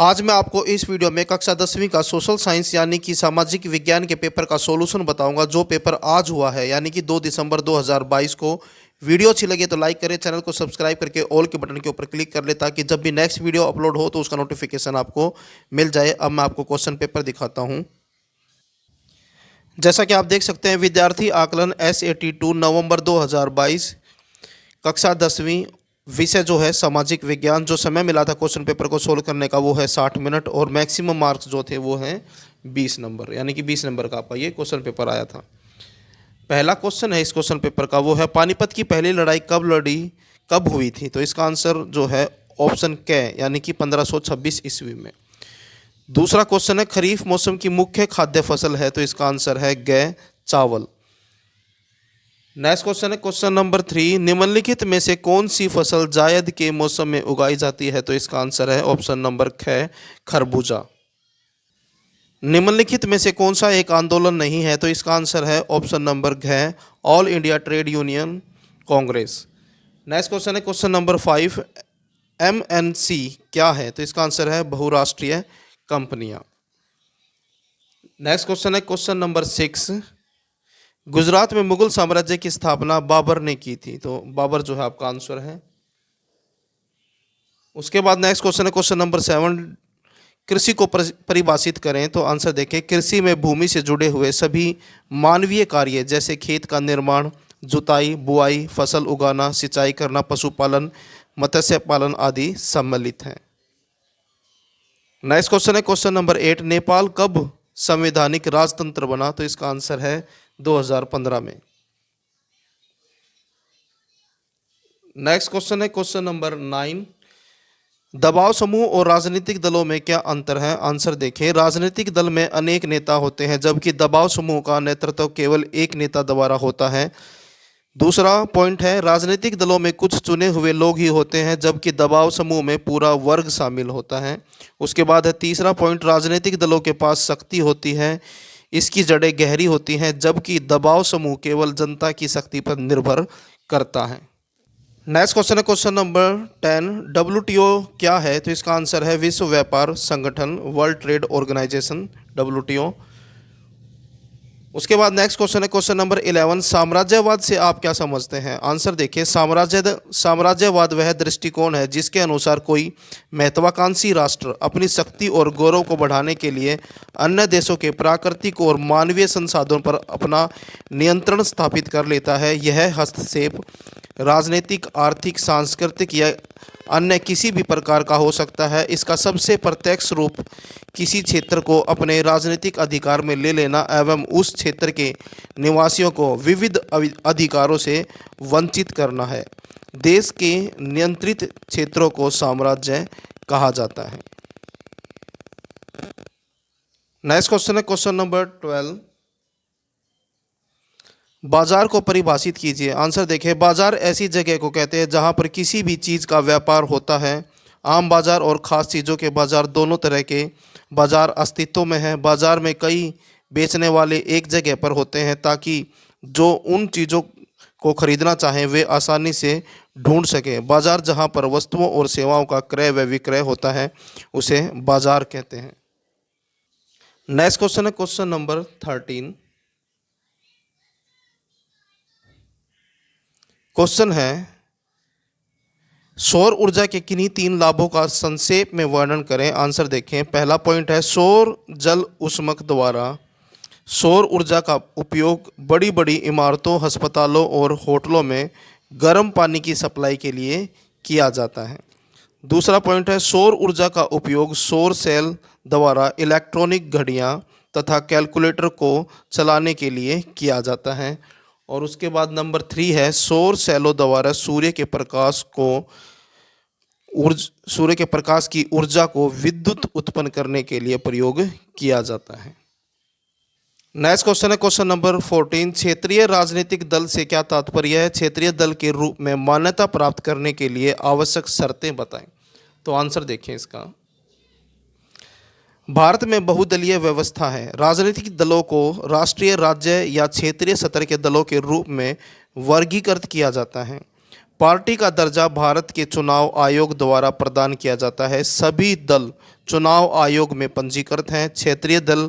आज मैं आपको इस वीडियो में कक्षा 10वीं का सोशल साइंस यानी कि सामाजिक विज्ञान के पेपर का सॉल्यूशन बताऊंगा, जो पेपर आज हुआ है यानी कि 2 दिसंबर 2022 को। वीडियो अच्छी लगे तो लाइक करें, चैनल को सब्सक्राइब करके ऑल के बटन के ऊपर क्लिक कर ले ताकि जब भी नेक्स्ट वीडियो अपलोड हो तो उसका नोटिफिकेशन आपको मिल जाए। अब मैं आपको क्वेश्चन पेपर दिखाता हूँ। जैसा कि आप देख सकते हैं, विद्यार्थी आकलन SAT 2 नवंबर 2022 कक्षा 10वीं, विषय जो है सामाजिक विज्ञान। जो समय मिला था क्वेश्चन पेपर को सोल्व करने का वो है 60 मिनट और मैक्सिमम मार्क्स जो थे वो हैं 20 नंबर, यानी कि 20 नंबर का आपका ये क्वेश्चन पेपर आया था। पहला क्वेश्चन है इस क्वेश्चन पेपर का, वो है पानीपत की पहली लड़ाई कब हुई थी? तो इसका आंसर जो है ऑप्शन क यानी कि 1526 ईस्वी में। दूसरा क्वेश्चन है खरीफ मौसम की मुख्य खाद्य फसल है? तो इसका आंसर है ग चावल। नेक्स्ट क्वेश्चन है क्वेश्चन नंबर 3, निम्नलिखित में से कौन सी फसल जायद के मौसम में उगाई जाती है? तो इसका आंसर है ऑप्शन नंबर ख खरबूजा। निम्नलिखित में से कौन सा एक आंदोलन नहीं है? तो इसका आंसर है ऑप्शन नंबर घ all India trade union Congress. Next question है क्वेश्चन नंबर 5, MNC क्या है? तो इसका आंसर है बहुराष्ट्रीय कंपनियां। नेक्स्ट क्वेश्चन है क्वेश्चन नंबर 6, गुजरात में मुगल साम्राज्य की स्थापना बाबर ने की थी? तो बाबर जो है आपका आंसर है। उसके बाद नेक्स्ट क्वेश्चन है क्वेश्चन नंबर 7, कृषि को परिभाषित करें? तो आंसर देखें, कृषि में भूमि से जुड़े हुए सभी मानवीय कार्य जैसे खेत का निर्माण, जुताई, बुआई, फसल उगाना, सिंचाई करना, पशुपालन, मत्स्य पालन आदि सम्मिलित हैं। नेक्स्ट क्वेश्चन है क्वेश्चन नंबर 8, नेपाल कब संवैधानिक राजतंत्र बना? तो इसका आंसर है 2015 में। नेक्स्ट क्वेश्चन है क्वेश्चन नंबर 9, दबाव समूह और राजनीतिक दलों में क्या अंतर है? आंसर देखें, राजनीतिक दल में अनेक नेता होते हैं जबकि दबाव समूह का नेतृत्व केवल एक नेता द्वारा होता है। दूसरा पॉइंट है, राजनीतिक दलों में कुछ चुने हुए लोग ही होते हैं जबकि दबाव समूह में पूरा वर्ग शामिल होता है। उसके बाद है तीसरा पॉइंट, राजनीतिक दलों के पास शक्ति होती है, इसकी जड़ें गहरी होती हैं, जबकि दबाव समूह केवल जनता की शक्ति पर निर्भर करता है। नेक्स्ट क्वेश्चन है क्वेश्चन नंबर 10, WTO क्या है? तो इसका आंसर है विश्व व्यापार संगठन, वर्ल्ड ट्रेड ऑर्गेनाइजेशन, WTO। उसके बाद नेक्स्ट क्वेश्चन है क्वेश्चन नंबर 11, साम्राज्यवाद से आप क्या समझते हैं? आंसर देखिए, साम्राज्यवाद वह दृष्टिकोण है जिसके अनुसार कोई महत्वाकांक्षी राष्ट्र अपनी शक्ति और गौरव को बढ़ाने के लिए अन्य देशों के प्राकृतिक और मानवीय संसाधनों पर अपना नियंत्रण स्थापित कर लेता है। यह हस्तक्षेप राजनीतिक, आर्थिक, सांस्कृतिक या अन्य किसी भी प्रकार का हो सकता है। इसका सबसे प्रत्यक्ष रूप किसी क्षेत्र को अपने राजनीतिक अधिकार में ले लेना एवं उस क्षेत्र के निवासियों को विविध अधिकारों से वंचित करना है। देश के नियंत्रित क्षेत्रों को साम्राज्य कहा जाता है। नेक्स्ट क्वेश्चन है क्वेश्चन नंबर 12, बाजार को परिभाषित कीजिए। आंसर देखिए, बाजार ऐसी जगह को कहते हैं जहां पर किसी भी चीज़ का व्यापार होता है। आम बाजार और ख़ास चीज़ों के बाजार, दोनों तरह के बाजार अस्तित्व में हैं। बाजार में कई बेचने वाले एक जगह पर होते हैं ताकि जो उन चीज़ों को खरीदना चाहें वे आसानी से ढूंढ सकें। बाजार जहां पर वस्तुओं और सेवाओं का क्रय व विक्रय होता है उसे बाजार कहते हैं। नेक्स्ट क्वेश्चन है क्वेश्चन नंबर 13, क्वेश्चन है सौर ऊर्जा के किन्हीं 3 लाभों का संक्षेप में वर्णन करें। आंसर देखें, पहला पॉइंट है सौर जल उष्मक द्वारा सौर ऊर्जा का उपयोग बड़ी बड़ी इमारतों, अस्पतालों और होटलों में गर्म पानी की सप्लाई के लिए किया जाता है। दूसरा पॉइंट है सौर ऊर्जा का उपयोग सौर सेल द्वारा इलेक्ट्रॉनिक घड़ियां तथा कैलकुलेटर को चलाने के लिए किया जाता है। और उसके बाद नंबर 3 है सौर सेलों द्वारा सूर्य के प्रकाश की ऊर्जा को विद्युत उत्पन्न करने के लिए प्रयोग किया जाता है। नेक्स्ट क्वेश्चन है क्वेश्चन नंबर 14, क्षेत्रीय राजनीतिक दल से क्या तात्पर्य है? क्षेत्रीय दल के रूप में मान्यता प्राप्त करने के लिए आवश्यक शर्तें बताएं। तो आंसर देखें इसका, भारत में बहुदलीय व्यवस्था है। राजनीतिक दलों को राष्ट्रीय, राज्य या क्षेत्रीय स्तर के दलों के रूप में वर्गीकृत किया जाता है। पार्टी का दर्जा भारत के चुनाव आयोग द्वारा प्रदान किया जाता है। सभी दल चुनाव आयोग में पंजीकृत हैं। क्षेत्रीय दल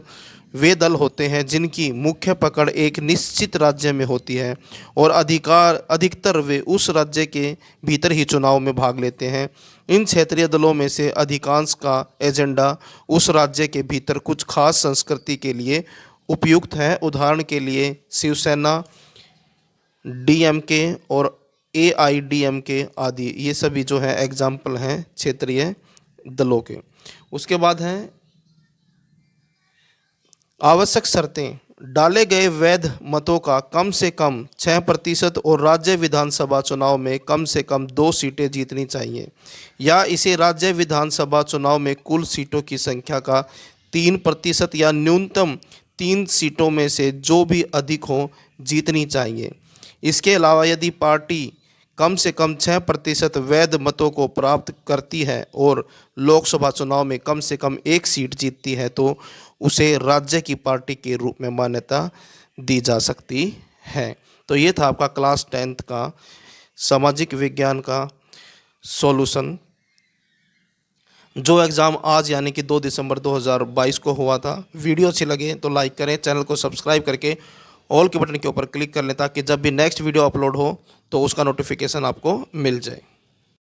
वे दल होते हैं जिनकी मुख्य पकड़ एक निश्चित राज्य में होती है और अधिकतर वे उस राज्य के भीतर ही चुनाव में भाग लेते हैं। इन क्षेत्रीय दलों में से अधिकांश का एजेंडा उस राज्य के भीतर कुछ खास संस्कृति के लिए उपयुक्त है। उदाहरण के लिए शिवसेना, डीएमके और एआईडीएमके आदि, ये सभी जो है एग्जाम्पल हैं क्षेत्रीय दलों के। उसके बाद हैं आवश्यक शर्तें। डाले गए वैध मतों का कम से कम 6% और राज्य विधानसभा चुनाव में कम से कम 2 सीटें जीतनी चाहिए, या इसे राज्य विधानसभा चुनाव में कुल सीटों की संख्या का 3% या न्यूनतम 3 सीटों में से जो भी अधिक हो जीतनी चाहिए। इसके अलावा यदि पार्टी कम से कम 6% वैध मतों को प्राप्त करती है और लोकसभा चुनाव में कम से कम 1 सीट जीतती है तो उसे राज्य की पार्टी के रूप में मान्यता दी जा सकती है। तो ये था आपका क्लास 10th का सामाजिक विज्ञान का सॉल्यूशन, जो एग्ज़ाम आज यानी कि 2 दिसंबर 2022 को हुआ था। वीडियो अच्छी लगे तो लाइक करें, चैनल को सब्सक्राइब करके ऑल के बटन के ऊपर क्लिक कर लें ताकि जब भी नेक्स्ट वीडियो अपलोड हो तो उसका नोटिफिकेशन आपको मिल जाए।